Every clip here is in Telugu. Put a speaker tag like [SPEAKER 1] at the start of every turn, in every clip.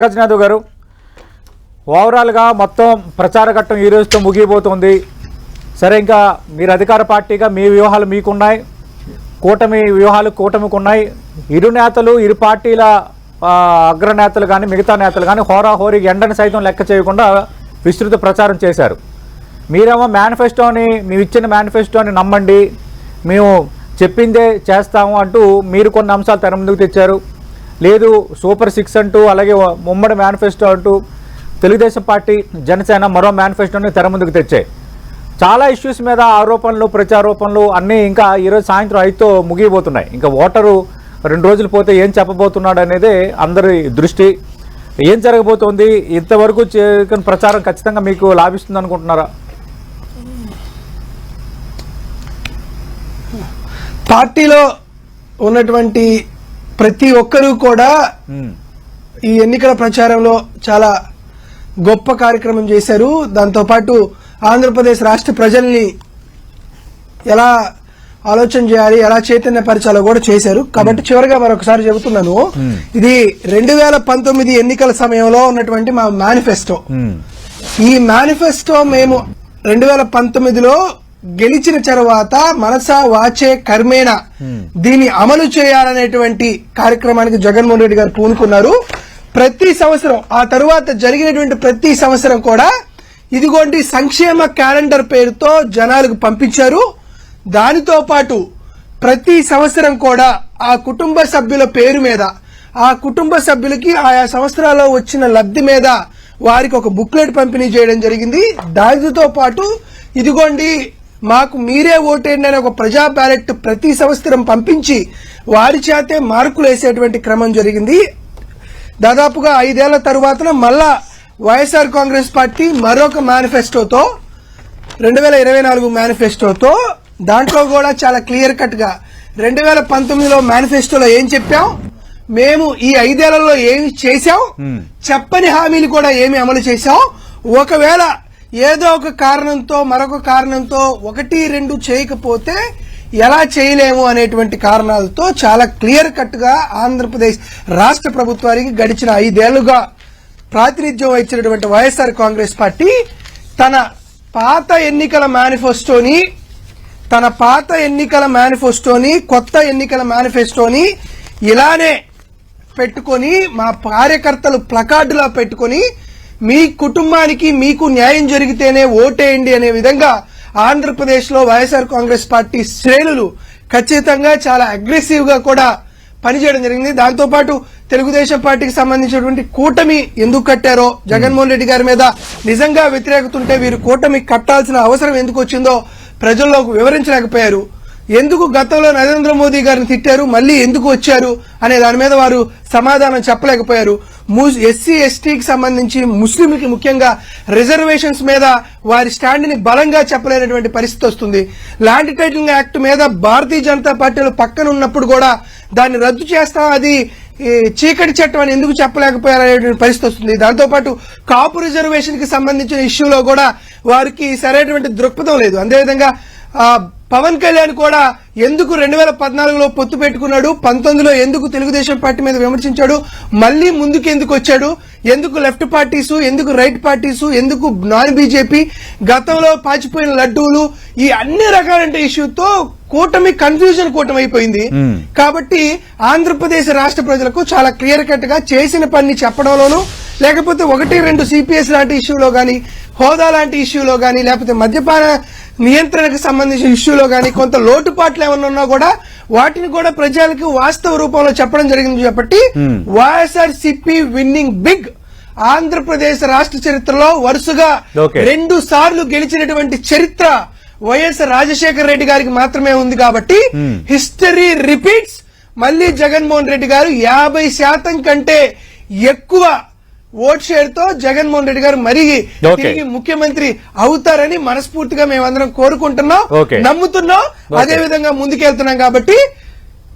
[SPEAKER 1] నాగరాజు గారు, ఓవరాల్గా మొత్తం ప్రచార ఘట్టం ఈ రోజుతో ముగిపోతుంది. సరే, ఇంకా మీరు అధికార పార్టీగా మీ వ్యూహాలు మీకున్నాయి, కూటమి వ్యూహాలు కూటమికి ఉన్నాయి. ఇరు నేతలు, ఇరు పార్టీల అగ్రనేతలు కానీ మిగతా నేతలు కానీ హోరాహోరీ ఎండను సైతం లెక్క చేయకుండా విస్తృత ప్రచారం చేశారు. మీరేమో మేనిఫెస్టోని, మేము ఇచ్చిన మేనిఫెస్టోని నమ్మండి, మేము చెప్పిందే చేస్తాము అంటూ మీరు కొన్ని అంశాలు తెర ముందుకు తెచ్చారు. లేదు సూపర్ 6 అంటూ, అలాగే ఉమ్మడి మేనిఫెస్టో అంటూ తెలుగుదేశం పార్టీ, జనసేన మరో మేనిఫెస్టోని తెర ముందుకు తెచ్చాయి. చాలా ఇష్యూస్ మీద ఆరోపణలు, ప్రచారోపణలు అన్నీ ఇంకా ఈరోజు సాయంత్రం 5తో ముగిపోతున్నాయి. ఇంకా ఓటరు 2 రోజులు పోతే ఏం చెప్పబోతున్నాడు అనేది అందరి దృష్టి. ఏం జరగబోతోంది? ఇంతవరకు చేసిన ప్రచారం ఖచ్చితంగా మీకు లాభిస్తుంది అనుకుంటున్నారా?
[SPEAKER 2] పార్టీలో ఉన్నటువంటి ప్రతి ఒక్కరూ కూడా ఈ ఎన్నికల ప్రచారంలో చాలా గొప్ప కార్యక్రమం చేశారు. దాంతోపాటు ఆంధ్రప్రదేశ్ రాష్ట్ర ప్రజల్ని ఎలా ఆలోచన చేయాలి, ఎలా చైతన్యపరచాలో కూడా చేశారు. కాబట్టి చివరిగా మరొకసారి చెబుతున్నాను, ఇది 2019 ఎన్నికల సమయంలో ఉన్నటువంటి మా మేనిఫెస్టో. ఈ మేనిఫెస్టో మేము 2019లో గెలిచిన తర్వాత మనసా వాచే కర్మేణ దీన్ని అమలు చేయాలనేటువంటి కార్యక్రమానికి జగన్మోహన్ రెడ్డి గారు పూనుకున్నారు. ప్రతి సంవత్సరం, ఆ తరువాత జరిగినటువంటి ప్రతి సంవత్సరం కూడా ఇదిగోండి సంక్షేమ క్యాలెండర్ పేరుతో జనాలకు పంపించారు. దానితో పాటు ప్రతి సంవత్సరం కూడా ఆ కుటుంబ సభ్యుల పేరు మీద, ఆ కుటుంబ సభ్యులకి ఆయా సంవత్సరాల్లో వచ్చిన లబ్ధి మీద వారికి ఒక బుక్లెట్ పంపిణీ చేయడం జరిగింది. దానితో పాటు ఇదిగోండి మాకు మీరే ఓటేయండి అనే ఒక ప్రజా బ్యాలెట్ ప్రతి సంవత్సరం పంపించి వారి చేతే మార్కులు వేసేటువంటి క్రమం జరిగింది. దాదాపుగా 5 ఏళ్ల తరువాత మళ్ళా వైఎస్ఆర్ కాంగ్రెస్ పార్టీ మరొక మేనిఫెస్టోతో, 2024 మేనిఫెస్టోతో, దాంట్లో కూడా చాలా క్లియర్ కట్ గా 2019లో మేనిఫెస్టోలో ఏం చెప్పాం, మేము ఈ 5 ఏళ్లలో ఏమి చేశాం, చెప్పని హామీలు కూడా ఏమి అమలు చేశాం, ఒకవేళ ఏదో ఒక కారణంతో మరొక కారణంతో 1-2 చేయకపోతే ఎలా చేయలేము అనేటువంటి కారణాలతో చాలా క్లియర్ కట్ గా ఆంధ్రప్రదేశ్ రాష్ట్ర ప్రభుత్వానికి గడిచిన 5 ఏళ్లుగా ప్రాతినిధ్యం వహించినటువంటి వైఎస్ఆర్ కాంగ్రెస్ పార్టీ తన పాత ఎన్నికల మేనిఫెస్టోని కొత్త ఎన్నికల మేనిఫెస్టోని ఇలానే పెట్టుకొని మా కార్యకర్తలు ప్లకార్డులా పెట్టుకొని మీ కుటుంబానికి మీకు న్యాయం జరిగితేనే ఓటేయండి అనే విధంగా ఆంధ్రప్రదేశ్ లో వైఎస్ఆర్ కాంగ్రెస్ పార్టీ శ్రేణులు ఖచ్చితంగా చాలా అగ్రెసివ్ గా కూడా పనిచేయడం జరిగింది. దాంతోపాటు తెలుగుదేశం పార్టీకి సంబంధించినటువంటి కూటమి ఎందుకు కట్టారో, జగన్మోహన్ రెడ్డి గారి మీద నిజంగా వ్యతిరేకత ఉంటే వీరు కూటమి కట్టాల్సిన అవసరం ఎందుకు వచ్చిందో ప్రజల్లోకి వివరించలేకపోయారు. ఎందుకు గతంలో నరేంద్ర మోదీ గారిని తిట్టారు, మళ్లీ ఎందుకు వచ్చారు అనే దాని మీద వారు సమాధానం చెప్పలేకపోయారు. ఎస్సీ ఎస్టీకి సంబంధించి ముస్లింలకి ముఖ్యంగా రిజర్వేషన్స్ మీద వారి స్టాండ్ ని బలంగా చెప్పలేనటువంటి పరిస్థితి వస్తుంది. ల్యాండ్ టైటిలింగ్ యాక్ట్ మీద భారతీయ జనతా పార్టీలు పక్కన ఉన్నప్పుడు కూడా దాన్ని రద్దు చేస్తాం, అది చీకటి చట్టం అని ఎందుకు చెప్పలేకపోయారనేటువంటి పరిస్థితి వస్తుంది. దాంతోపాటు కాపు రిజర్వేషన్ కి సంబంధించిన ఇష్యూలో కూడా వారికి సరైనటువంటి దృక్పథం లేదు. అదేవిధంగా పవన్ కళ్యాణ్ కూడా ఎందుకు 2014లో పొత్తు పెట్టుకున్నాడు, 19లో ఎందుకు తెలుగుదేశం పార్టీ మీద విమర్శించాడు, మళ్లీ ముందుకు ఎందుకు వచ్చాడు, ఎందుకు లెఫ్ట్ పార్టీసు, ఎందుకు రైట్ పార్టీసు, ఎందుకు నాన్ బీజేపీ, గతంలో పాచిపోయిన లడ్డూలు, ఈ అన్ని రకాల ఇష్యూతో కూటమి కూటమి అయిపోయింది. కాబట్టి ఆంధ్రప్రదేశ్ రాష్ట్ర ప్రజలకు చాలా క్లియర్ కట్ గా చేసిన పని చెప్పడంలోనూ, లేకపోతే 1-2 సిపిఎస్ లాంటి ఇష్యూలో గానీ, హోదా లాంటి ఇష్యూలో గానీ, లేకపోతే మద్యపాన నియంత్రణకు సంబంధించిన ఇష్యూలో గానీ కొంత లోటుపాట్లు ఏమన్నా ఉన్నా కూడా వాటిని కూడా ప్రజలకు వాస్తవ రూపంలో చెప్పడం జరిగింది. కాబట్టి వైఎస్ఆర్ సిపి విన్నింగ్ బిగ్. ఆంధ్రప్రదేశ్ రాష్ట్ర చరిత్రలో వరుసగా 2 సార్లు గెలిచినటువంటి చరిత్ర వైఎస్ రాజశేఖర రెడ్డి గారికి మాత్రమే ఉంది. కాబట్టి హిస్టరీ రిపీట్స్. మళ్లీ జగన్మోహన్ రెడ్డి గారు 50% కంటే ఎక్కువ ఓట్ షేర్ తో జగన్మోహన్ రెడ్డి గారు మరీ తిరిగి ముఖ్యమంత్రి అవుతారని మనస్ఫూర్తిగా మేమందరం కోరుకుంటున్నాం, నమ్ముతున్నాం, అదేవిధంగా ముందుకెళ్తున్నాం. కాబట్టి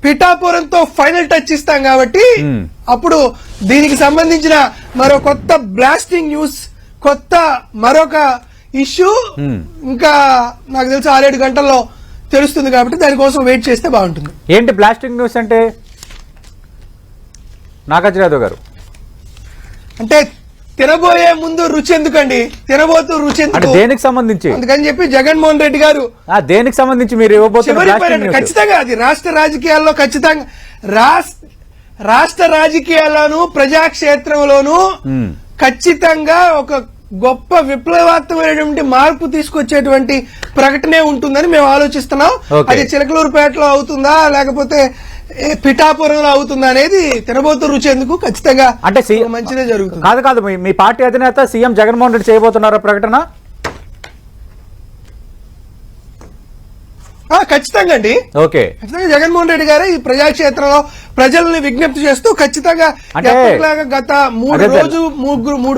[SPEAKER 2] పిఠాపురంతో ఫైనల్ టచ్ ఇస్తాం. కాబట్టి అప్పుడు దీనికి సంబంధించిన మరో కొత్త బ్లాస్టింగ్ న్యూస్, కొత్త మరొక ఇష్యూ ఇంకా నాకు తెలిసి 6-7 గంటల్లో తెలుస్తుంది. కాబట్టి దానికోసం వెయిట్ చేస్తే బాగుంటుంది.
[SPEAKER 1] ఏంటి బ్లాస్టింగ్ న్యూస్ అంటే? నాగార్జున యాదవ్ గారు,
[SPEAKER 2] అంటే తినబోయే ముందు రుచి ఎందుకండి, తినబోతూ రుచి
[SPEAKER 1] అంటే
[SPEAKER 2] ఎందుకు,
[SPEAKER 1] దేనికి సంబంధించి
[SPEAKER 2] అందుకని చెప్పి జగన్మోహన్ రెడ్డి గారు
[SPEAKER 1] దేనికి సంబంధించి మీరు
[SPEAKER 2] చివరి పర్యటన
[SPEAKER 1] ఇవ్వబోతున్నారు?
[SPEAKER 2] ఖచ్చితంగా అది రాష్ట్ర రాజకీయాల్లో ఖచ్చితంగా రాష్ట్ర రాజకీయాల్లోనూ ప్రజాక్షేత్రంలోనూ ఖచ్చితంగా ఒక గొప్ప విప్లవాత్మకమైనటువంటి మార్పు తీసుకొచ్చేటువంటి ప్రకటనే ఉంటుందని మేము ఆలోచిస్తున్నాం.
[SPEAKER 1] Okay.
[SPEAKER 2] అది చిలకలూరుపేటలో అవుతుందా లేకపోతే పిఠాపురంలో అవుతుందా అనేది తినబోతూ రుచి ఎందుకు ఖచ్చితంగా
[SPEAKER 1] అంటే
[SPEAKER 2] మంచిదే జరుగుతుంది.
[SPEAKER 1] కాదు మీ పార్టీ అధినేత సీఎం జగన్మోహన్ రెడ్డి చేయబోతున్నారా ప్రకటన?
[SPEAKER 2] ఖచ్చితంగా అండి,
[SPEAKER 1] ఓకే.
[SPEAKER 2] ఖచ్చితంగా జగన్మోహన్ రెడ్డి గారే ఈ ప్రజాక్షేత్రంలో ప్రజల్ని విజ్ఞప్తి చేస్తూ ఖచ్చితంగా
[SPEAKER 1] అంటే
[SPEAKER 2] ఎప్పటిలాగా గత మూడు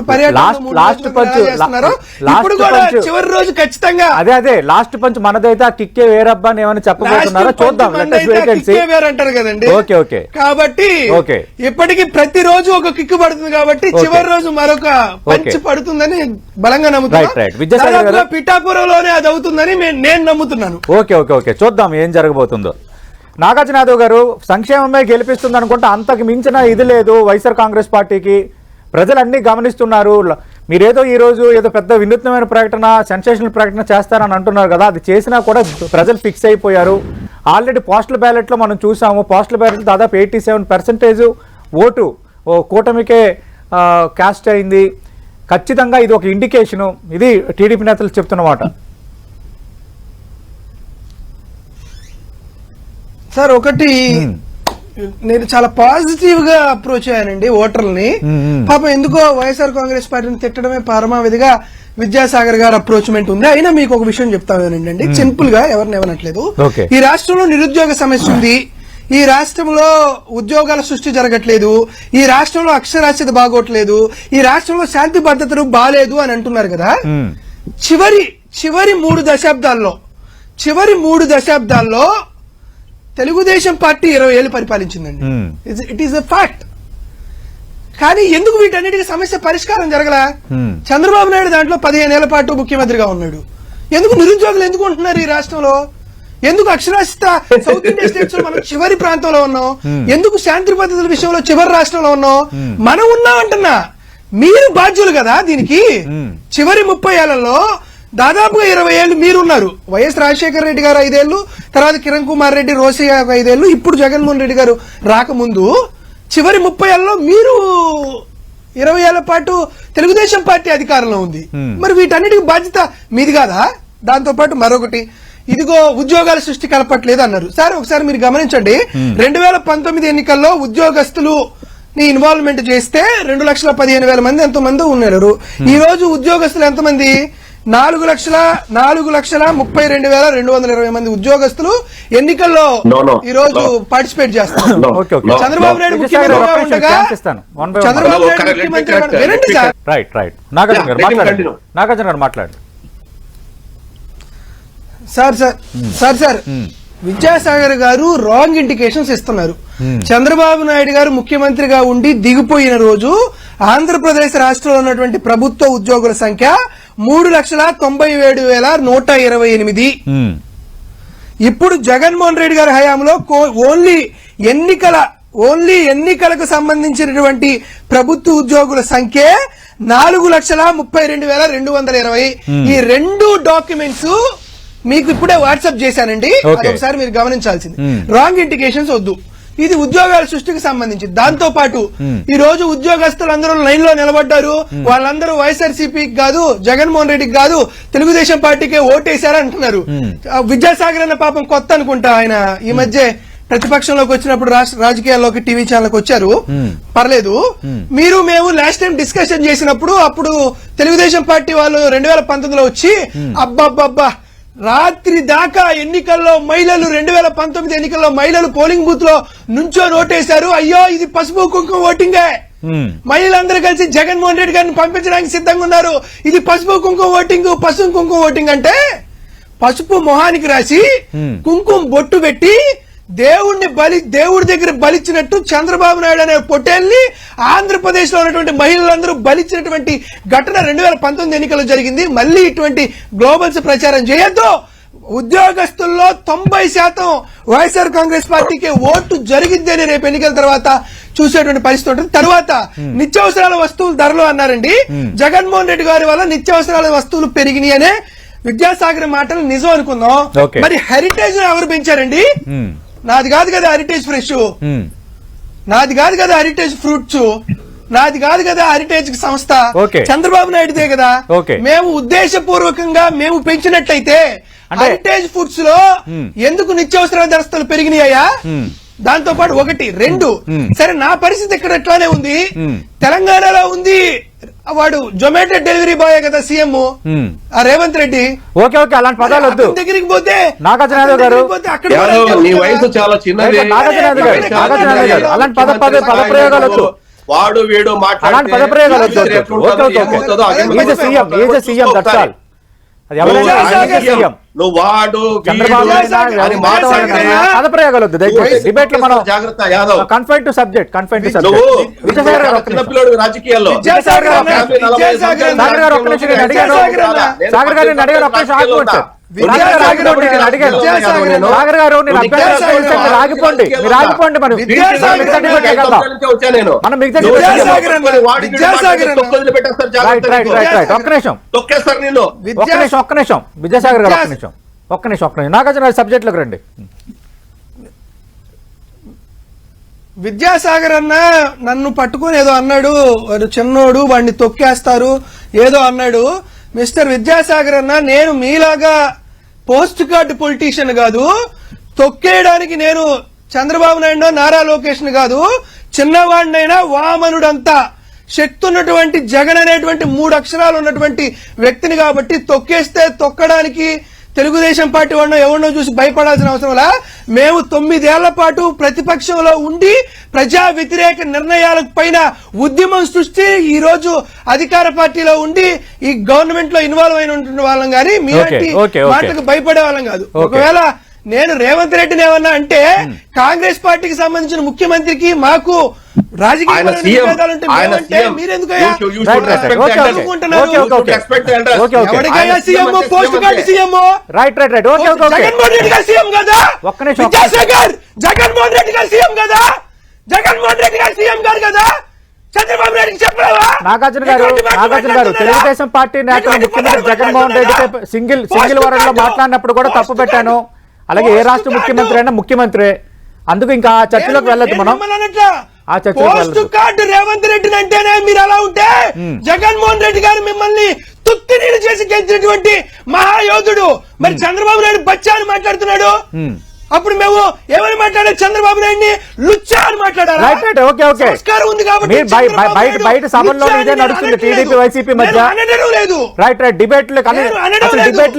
[SPEAKER 2] పర్యటనలు ఇప్పుడు కూడా చివరి రోజు ఖచ్చితంగా
[SPEAKER 1] అదే లాస్ట్ పంచ్ మనదైతే ఆ కిక్కే వేరబ్బా అని ఏమైనా చెప్పబోతున్నారా? చూద్దాం.
[SPEAKER 2] అంటారు కదండి.
[SPEAKER 1] ఓకే.
[SPEAKER 2] కాబట్టి
[SPEAKER 1] ఓకే.
[SPEAKER 2] ఇప్పటికి ప్రతిరోజు ఒక కిక్కు పడుతుంది కాబట్టి చివరి రోజు మరొక పంచ్ పడుతుందని బలంగా నమ్ముతున్నాను. పిఠాపురంలోనే అది అవుతుందని నేను నమ్ముతున్నాను.
[SPEAKER 1] ఓకే. చూద్దాం ఏం జరగబోతుందో. నాగార్జున యాదవ్ గారు, సంక్షేమమే గెలిపిస్తుంది అనుకుంటే అంతకు మించిన ఇది లేదు వైఎస్ఆర్ కాంగ్రెస్ పార్టీకి. ప్రజలన్నీ గమనిస్తున్నారు. మీరేదో ఈ రోజు ఏదో పెద్ద వినూత్నమైన ప్రకటన, సెన్సేషనల్ ప్రకటన చేస్తారని అంటున్నారు కదా, అది చేసినా కూడా ప్రజలు ఫిక్స్ అయిపోయారు. ఆల్రెడీ పోస్టల్ బ్యాలెట్లో మనం చూసాము. పోస్టల్ బ్యాలెట్ దాదాపు 87% ఓటు కూటమికే కాస్ట్ అయింది. ఖచ్చితంగా ఇది ఒక ఇండికేషను. ఇది టీడీపీ నేతలు చెప్తున్నమాట.
[SPEAKER 2] సార్ ఒకటి, నేను చాలా పాజిటివ్ గా అప్రోచ్ అయ్యానండి ఓటర్లని. పాపం ఎందుకో వైఎస్ఆర్ కాంగ్రెస్ పార్టీని తిట్టడమే పరమావధిగా విద్యాసాగర్ గారు అప్రోచ్మెంట్ ఉంది. అయినా మీకు ఒక విషయం చెప్తానండి, సింపుల్ గా ఎవరిని ఏమనట్లేదు. ఈ రాష్ట్రంలో నిరుద్యోగ సమస్య ఉంది, ఈ రాష్ట్రంలో ఉద్యోగాల సృష్టి జరగట్లేదు, ఈ రాష్ట్రంలో అక్షరాస్యత బాగోట్లేదు, ఈ రాష్ట్రంలో శాంతి భద్రతలు బాలేదు అని అంటున్నారు కదా. చివరి మూడు దశాబ్దాల్లో తెలుగుదేశం పార్టీ 20 ఏళ్లు పరిపాలించిందండి. It is a fact. కానీ ఎందుకు వీటన్నిటికీ సమస్య పరిష్కారం జరగలా? చంద్రబాబు నాయుడు దాంట్లో 15 ఏళ్ల పాటు ముఖ్యమంత్రిగా ఉన్నాడు. ఎందుకు నిరుద్యోగులు ఎందుకు ఉంటున్నారు ఈ రాష్ట్రంలో? ఎందుకు అక్షరాస్యత సౌత్ ఇండియా స్టేట్స్ లో మనం చివరి ప్రాంతంలో ఉన్నాం? ఎందుకు శాంతి భద్రతల విషయంలో చివరి రాష్ట్రంలో ఉన్నాం? మనం ఉన్నామంటున్నా, మీరు బాధ్యులు కదా దీనికి. చివరి 30 ఏళ్లలో దాదాపుగా 20 ఏళ్లు మీరున్నారు. వైఎస్ రాజశేఖర రెడ్డి గారు 5 ఏళ్లు, తర్వాత కిరణ్ కుమార్ రెడ్డి, రోసయ్య 5 ఏళ్లు, ఇప్పుడు జగన్మోహన్ రెడ్డి గారు రాకముందు చివరి 30 ఏళ్లలో మీరు 20 ఏళ్ల పాటు తెలుగుదేశం పార్టీ అధికారంలో ఉంది. మరి వీటన్నిటికీ బాధ్యత మీది కాదా? దాంతో పాటు మరొకటి, ఇదిగో ఉద్యోగాల సృష్టి కలపట్లేదు అన్నారు. సార్ ఒకసారి మీరు గమనించండి, 2019 ఎన్నికల్లో ఉద్యోగస్తులు ఇన్వాల్వ్మెంట్ చేస్తే 2,15,000 మంది ఎంతమంది ఉన్నారు. ఈ రోజు ఉద్యోగస్తులు ఎంతమంది? 4,32,220 మంది ఉద్యోగస్తులు ఎన్నికల్లో ఈ రోజు పార్టిసిపేట్ చేస్తారు. చంద్రబాబు నాయుడు ముఖ్యమంత్రిగా ఉండగా చంద్రబాబు నాయుడు ముఖ్యమంత్రి వినండి సార్.
[SPEAKER 1] నాగార్జున గారు మాట్లాడు
[SPEAKER 2] సార్. విద్యాసాగర్ గారు రాంగ్ ఇండికేషన్స్ ఇస్తున్నారు. చంద్రబాబు నాయుడు గారు ముఖ్యమంత్రిగా ఉండి దిగిపోయిన రోజు ఆంధ్రప్రదేశ్ రాష్ట్రంలో ఉన్నటువంటి ప్రభుత్వ ఉద్యోగుల సంఖ్య 3,97,128. ఇప్పుడు జగన్మోహన్ రెడ్డి గారి హయాంలో ఓన్లీ ఎన్నికలకు సంబంధించినటువంటి ప్రభుత్వ ఉద్యోగుల సంఖ్య 4,32,220. ఈ రెండు డాక్యుమెంట్స్ మీకు ఇప్పుడే వాట్సాప్ చేశానండి, ఒకసారి మీరు గమనించాల్సింది. రాంగ్ ఇండికేషన్స్ వద్దు. ఇది ఉద్యోగాల సృష్టికి సంబంధించి. దాంతో పాటు ఈ రోజు ఉద్యోగస్తులందరూ లైన్ లో నిలబడ్డారు. వాళ్ళందరూ వైఎస్ఆర్సీపీకి కాదు, జగన్మోహన్ రెడ్డికి కాదు, తెలుగుదేశం పార్టీకే ఓటేశారు అంటున్నారు. విద్యాసాగర్ అన్న పాపం కొత్త అనుకుంటా, ఆయన ఈ మధ్య ప్రతిపక్షంలోకి వచ్చినప్పుడు రాజకీయాల్లోకి టీవీ ఛానల్కి వచ్చారు. పర్లేదు. మేము లాస్ట్ టైం డిస్కషన్ చేసినప్పుడు అప్పుడు తెలుగుదేశం పార్టీ వాళ్ళు 2019లో వచ్చి అబ్బబ్బబ్బా రాత్రి దాకా ఎన్నికల్లో మహిళలు 2019 ఎన్నికల్లో మహిళలు పోలింగ్ బూత్ లో నుంచో ఓటేశారు. అయ్యో ఇది పసుపు కుంకుమ ఓటింగే, మహిళలందరూ కలిసి జగన్మోహన్ రెడ్డి గారిని పంపించడానికి సిద్ధంగా ఉన్నారు, ఇది పసుపు కుంకుమ ఓటింగ్ అంటే పసుపు మొహానికి రాసి కుంకుమ బొట్టు పెట్టి దేవుడి దగ్గర బలిచ్చినట్టు చంద్రబాబు నాయుడు అనే పొట్టేల్ని ఆంధ్రప్రదేశ్ లో ఉన్నటువంటి మహిళలందరూ బలిచ్చినటువంటి ఘటన 2019 ఎన్నికల్లో జరిగింది. మళ్ళీ ఇటువంటి గ్లోబల్స్ ప్రచారం చేయొద్దు. ఉద్యోగస్తుల్లో 90% వైఎస్ఆర్ కాంగ్రెస్ పార్టీకి ఓటు జరిగిద్దని రేపు ఎన్నికల తర్వాత చూసేటువంటి పరిస్థితి ఉంటుంది. తర్వాత నిత్యావసరాల వస్తువుల ధరలు అన్నారండి. జగన్మోహన్ రెడ్డి గారి వల్ల నిత్యావసరాల వస్తువులు పెరిగినాయి అనే విద్యాసాగర్ మాటలు నిజం అనుకుందాం. మరి హెరిటేజ్ ఎవరు పెంచారండి? నాది కాదు కదా హెరిటేజ్ ఫ్రెష్, నాది కాదు కదా హెరిటేజ్ ఫ్రూట్స్, నాది కాదు కదా హెరిటేజ్ సంస్థ, చంద్రబాబు నాయుడుదే కదా. మేము ఉద్దేశపూర్వకంగా మేము పెంచినట్లయితే హెరిటేజ్ ఫుడ్స్ లో ఎందుకు నిత్యావసరాల ధరలు పెరిగినాయా? దాంతో పాటు 1, 2 సరే నా పరిస్థితి ఇక్కడ ఎట్లానే ఉంది. తెలంగాణలో ఉంది వాడు జొమాటో డెలివరీ బాయ్ కదా CM Revanth Reddy.
[SPEAKER 1] Okay okay అలాంటి పదాలు వద్దు.
[SPEAKER 2] దగ్గరికి పోతే
[SPEAKER 1] నాగార్జున గారు
[SPEAKER 3] నీ వయసు చాలా చిన్నది.
[SPEAKER 1] అలాంటి పదప్రయోగాలు వద్దు.
[SPEAKER 3] వాడు వీడు
[SPEAKER 1] అలాంటి పదప్రయోగాలు వద్దు. సీఎం దట్టాలి. అది ఎవరైనా సీఎం
[SPEAKER 3] నువ్వు వాడు
[SPEAKER 1] చంద్రబాబు పదప్రయోగాలు వద్దు. డిబేట్ లో మనం
[SPEAKER 3] జాగ్రత్త యాదవ్
[SPEAKER 1] కన్ఫైన్ టు సబ్జెక్ట్.
[SPEAKER 3] రాజకీయాల్లో
[SPEAKER 1] సాగర్ గారు ఒక్క నిమిషం నేను అడిగాను. సాగర్ గారు నేను అడిగాను ఒక్క నిమిషం ఆగిపోండి. సాగర్ గారు నేను ఆగిపోండి, మీరు ఆగిపోండి. మనం మిగతా ఒక్క నిమిషం విద్యాసాగర్ గారు ఒక్క నిమిషం నాగార్జున సబ్జెక్ట్ లోకి రండి.
[SPEAKER 2] విద్యాసాగర్ అన్న నన్ను పట్టుకుని ఏదో అన్నాడు, వాడు చిన్నోడు వాడిని తొక్కేస్తారు ఏదో అన్నాడు. మిస్టర్ విద్యాసాగర్ అన్న, నేను మీలాగా పోస్ట్ కార్డ్ పొలిటీషియన్ కాదు, తొక్కేయడానికి నేను చంద్రబాబు నాయుడు నారా లోకేష్ కాదు, చిన్నవాడినైనా వామనుడంతా శక్తి ఉన్నటువంటి జగన్ అనేటువంటి 3 అక్షరాలు ఉన్నటువంటి వ్యక్తిని కాబట్టి తొక్కేస్తే తొక్కడానికి తెలుగుదేశం పార్టీ వాడినో ఎవరినో చూసి భయపడాల్సిన అవసరం లా. మేము 9 ఏళ్ల పాటు ప్రతిపక్షంలో ఉండి ప్రజా వ్యతిరేక నిర్ణయాల పైన ఉద్యమం సృష్టి ఈ రోజు అధికార పార్టీలో ఉండి ఈ గవర్నమెంట్ లో ఇన్వాల్వ్ అయిన వాళ్ళం కానీ మీలాంటి మాటలకు భయపడే వాళ్ళం కాదు. ఒకవేళ నేను రేవంత్ రెడ్డిని ఏమన్నా అంటే కాంగ్రెస్ పార్టీకి సంబంధించిన ముఖ్యమంత్రికి మాకు రాజకీయ మీరెందుకు జగన్మోహన్ రెడ్డి గారు సీఎం కదా, జగన్మోహన్ రెడ్డి గారు సీఎం కదా, జగన్మోహన్ రెడ్డి గారు సీఎం గారు కదా, చంద్రబాబు నాయుడు చెప్పలేవా?
[SPEAKER 1] నాగార్జున గారు తెలుగుదేశం పార్టీ నేతలు ముఖ్యమంత్రి జగన్మోహన్ రెడ్డికి సింగిల్ వరంలో మాట్లాడినప్పుడు కూడా తప్పు పెట్టాను. అలాగే ఏ రాష్ట్ర ముఖ్యమంత్రి అయినా ముఖ్యమంత్రి. అందుకు ఇంకా ఆ చర్చలోకి వెళ్ళదు. మనం ఆ
[SPEAKER 2] పోస్ట్ కార్డు రేవంత్ రెడ్డి అంటేనే మీరు అలా ఉంటే జగన్మోహన్ రెడ్డి గారు మిమ్మల్ని తుత్తి నీళ్ళు చేసి గెలిచినటువంటి మహాయోధుడు. మరి చంద్రబాబు నాయుడు బచ్చా అని మాట్లాడుతున్నాడు. అప్పుడు మేము ఏమని మాట్లాడారు? చంద్రబాబు నాయుడిని లుచ్చా అని మాట్లాడారు. సంస్కారం ఉంది కాబట్టి
[SPEAKER 1] బయట సభల్లో ఇదే నడుస్తుంది టీడీపీ వైసీపీ మధ్య. రైట్ డిబేట్లు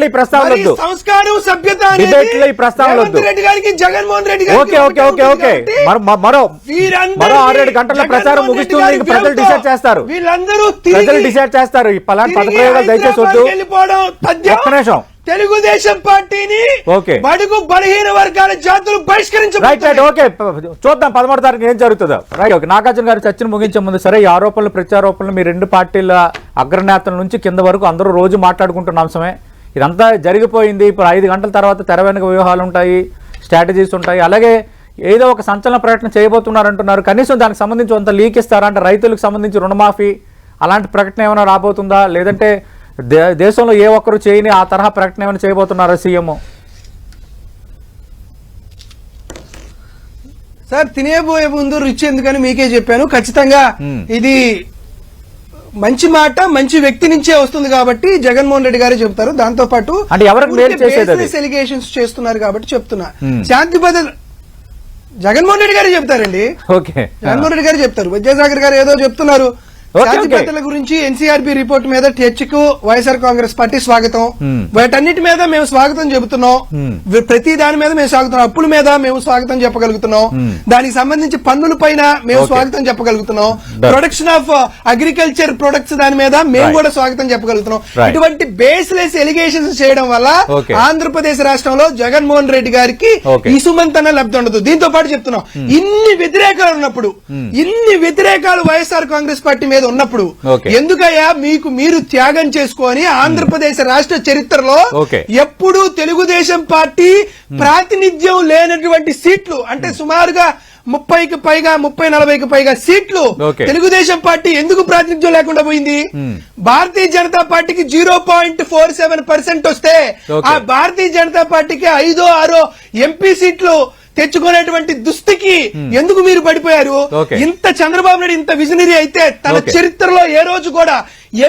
[SPEAKER 1] ఈ ప్రస్తావన వద్దు.
[SPEAKER 2] సంస్కారం సభ్యత
[SPEAKER 1] డిబేట్లు ఈ ప్రస్తావన వద్దు.
[SPEAKER 2] రెడ్డి గారికి జగన్మోహన్ రెడ్డి
[SPEAKER 1] ఓకే మరో 6-7 గంటల ప్రచారం ముగిస్తుంది. ప్రజలు డిసైడ్ చేస్తారు.
[SPEAKER 2] వీళ్ళందరూ
[SPEAKER 1] డిసైడ్ చేస్తారు. ఈ పలాంటి పదప్రయోగాలు దయచేసి వద్దు. ఒక్క నిమిషం.
[SPEAKER 2] తెలుగుదేశం పార్టీని బడుగు బలహీన వర్గాల జాతులు బహిష్కరించారు.
[SPEAKER 1] ఓకే చూద్దాం 13వ తారీఖు ఏం జరుగుతుందో. Right okay. నాగార్జున గారు చర్చను ముగించే ముందు సరే, ఈ ఆరోపణలు ప్రత్యారోపణలు మీ 2 పార్టీల అగ్రనేతల నుంచి కింద వరకు అందరూ రోజు మాట్లాడుకుంటున్న అంశమే. ఇదంతా జరిగిపోయింది. ఇప్పుడు 5 గంటల తర్వాత తెర వెనుక వ్యూహాలు ఉంటాయి, స్ట్రాటజీస్ ఉంటాయి. అలాగే ఏదో ఒక సంచలన ప్రకటన చేయబోతున్నారంటున్నారు. కనీసం దానికి సంబంధించి కొంత లీక్ ఇస్తారా అంటే రైతులకు సంబంధించి రుణమాఫీ అలాంటి ప్రకటన ఏమైనా రాబోతుందా? లేదంటే దేశంలో ఏ ఒక్కరు చేయని ఆ తరహా ప్రకటన ఏమైనా చేయబోతున్నారా సీఎం?
[SPEAKER 2] సార్ తినేబోయే ముందు రుచి ఎందుకని మీకే చెప్పాను. ఖచ్చితంగా ఇది మంచి మాట మంచి వ్యక్తి నుంచే వస్తుంది కాబట్టి జగన్మోహన్ రెడ్డి గారే చెప్తారు. దాంతో పాటు ఎలిగేషన్స్ చేస్తున్నారు కాబట్టి చెప్తున్నా. శాంతి భద్రత జగన్మోహన్ రెడ్డి గారే చెప్తారండి. జగన్మోహన్ రెడ్డి గారు చెప్తారు. విద్యాసాగర్ గారు ఏదో చెప్తున్నారు. శాంతి భద్రతల గురించి ఎన్సీఆర్బీ రిపోర్ట్ మీద కు వైఎస్ఆర్ కాంగ్రెస్ పార్టీ స్వాగతం. వాటన్నిటి మీద మేము స్వాగతం చెబుతున్నాం. ప్రతి దాని మీద మేము స్వాగతం, అప్పుల మీద మేము స్వాగతం చెప్పగలుగుతున్నాం. దానికి సంబంధించి పన్నుల పైన మేము స్వాగతం చెప్పగలుగుతున్నాం. ప్రొడక్షన్ ఆఫ్ అగ్రికల్చర్ ప్రొడక్ట్స్ దాని మీద మేము కూడా స్వాగతం చెప్పగలుగుతున్నాం. ఇటువంటి బేస్లెస్ ఎలిగేషన్స్ చేయడం వల్ల ఆంధ్రప్రదేశ్ రాష్ట్రంలో జగన్మోహన్ రెడ్డి గారికి ఇసుమంతన లబ్ధి ఉండదు. దీంతో పాటు చెప్తున్నాం, ఇన్ని వ్యతిరేకాలు ఉన్నప్పుడు, ఇన్ని వ్యతిరేకాలు వైఎస్ఆర్ కాంగ్రెస్ పార్టీ మీద ఉన్నప్పుడు ఎందుకయ్యా మీకు మీరు త్యాగం చేసుకొని ఆంధ్రప్రదేశ్ రాష్ట్ర చరిత్రలో ఎప్పుడూ తెలుగుదేశం పార్టీ ప్రాతినిధ్యం లేనటువంటి సీట్లు అంటే సుమారుగా 30-40కి పైగా సీట్లు
[SPEAKER 1] Okay.
[SPEAKER 2] తెలుగుదేశం పార్టీ ఎందుకు ప్రాతినిధ్యం లేకుండా పోయింది? భారతీయ జనతా పార్టీకి 0.47% వస్తే
[SPEAKER 1] Okay.
[SPEAKER 2] ఆ భారతీయ జనతా పార్టీకి 5-6 ఎంపీ సీట్లు తెచ్చుకునేటువంటి దుస్థితికి ఎందుకు మీరు పడిపోయారు?
[SPEAKER 1] Okay.
[SPEAKER 2] ఇంత చంద్రబాబు నాయుడు ఇంత విజనరీ అయితే తన
[SPEAKER 1] Okay.
[SPEAKER 2] చరిత్రలో ఏ రోజు కూడా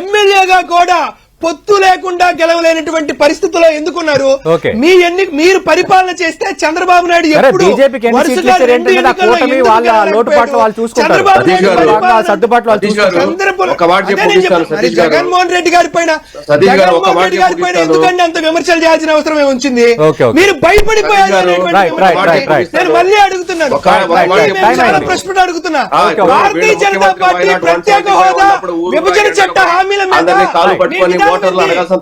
[SPEAKER 2] ఎమ్మెల్యేగా కూడా పొత్తు లేకుండా గెలవలేనటువంటి పరిస్థితుల్లో ఎందుకున్నారు?
[SPEAKER 1] Okay.
[SPEAKER 2] మీరు పరిపాలన చేస్తే చంద్రబాబు నాయుడు
[SPEAKER 1] సరే,
[SPEAKER 2] ఎప్పుడు
[SPEAKER 1] బీజేపీకి ఎన్ని
[SPEAKER 2] వరుసగా
[SPEAKER 1] సీట్లు ఇచ్చారు
[SPEAKER 2] రెండు
[SPEAKER 1] ఏంటి కదా,
[SPEAKER 2] ఎన్నికల్లో
[SPEAKER 1] కూటమి
[SPEAKER 2] ఎందుకు
[SPEAKER 1] వాళ్ళ
[SPEAKER 2] గెలవలేకపోయారు?
[SPEAKER 1] లోటుపాట్లు వాళ్ళు చూసుకుంటారు.
[SPEAKER 2] చంద్రబాబు
[SPEAKER 3] సతీష్
[SPEAKER 2] నాయుడు
[SPEAKER 3] గారు,
[SPEAKER 2] పరిపాలన-
[SPEAKER 1] సర్దుబాట్లు వాళ్ళు
[SPEAKER 3] సతీష్ గారు,
[SPEAKER 2] చంద్రబాబు-
[SPEAKER 3] ఒక మాట చెప్పి
[SPEAKER 2] అదే నేను
[SPEAKER 3] ముగిస్తాను,
[SPEAKER 2] చెప్పాను.
[SPEAKER 3] సతీష్ గారు.
[SPEAKER 2] జగన్మోహన్ రెడ్డి గారి పైన
[SPEAKER 3] సతీష్ గారు, ఒక
[SPEAKER 2] జగన్మోహన్
[SPEAKER 3] మాట
[SPEAKER 2] రెడ్డి గారి పైన
[SPEAKER 3] చెప్పి
[SPEAKER 2] ఎందుకంటే అంత విమర్శలు చేయాల్సిన అవసరం ఏముంచింది?
[SPEAKER 1] Okay, okay.
[SPEAKER 2] మీరు భయపడిపోయారు
[SPEAKER 3] సతీష్ గారు,
[SPEAKER 2] అనేటువంటి
[SPEAKER 1] right,
[SPEAKER 2] విమర్శలు.
[SPEAKER 1] right.
[SPEAKER 2] నేను మళ్ళీ అడుగుతున్నాను.
[SPEAKER 3] ఒక మాట
[SPEAKER 2] నేను
[SPEAKER 1] time
[SPEAKER 2] చాలా
[SPEAKER 1] అయింది.
[SPEAKER 2] ప్రశ్నలు అడుగుతున్నా.
[SPEAKER 1] Okay, okay.
[SPEAKER 2] Bharatiya Janata party ప్రత్యేక హోదా, విభజన చట్ట హామీల మీద
[SPEAKER 3] అందరినీ కాలు
[SPEAKER 2] మీ
[SPEAKER 3] పట్టుకొని
[SPEAKER 2] విధానం
[SPEAKER 3] ఓటర్లు
[SPEAKER 2] ఏంటి?
[SPEAKER 3] అడగాల్సిన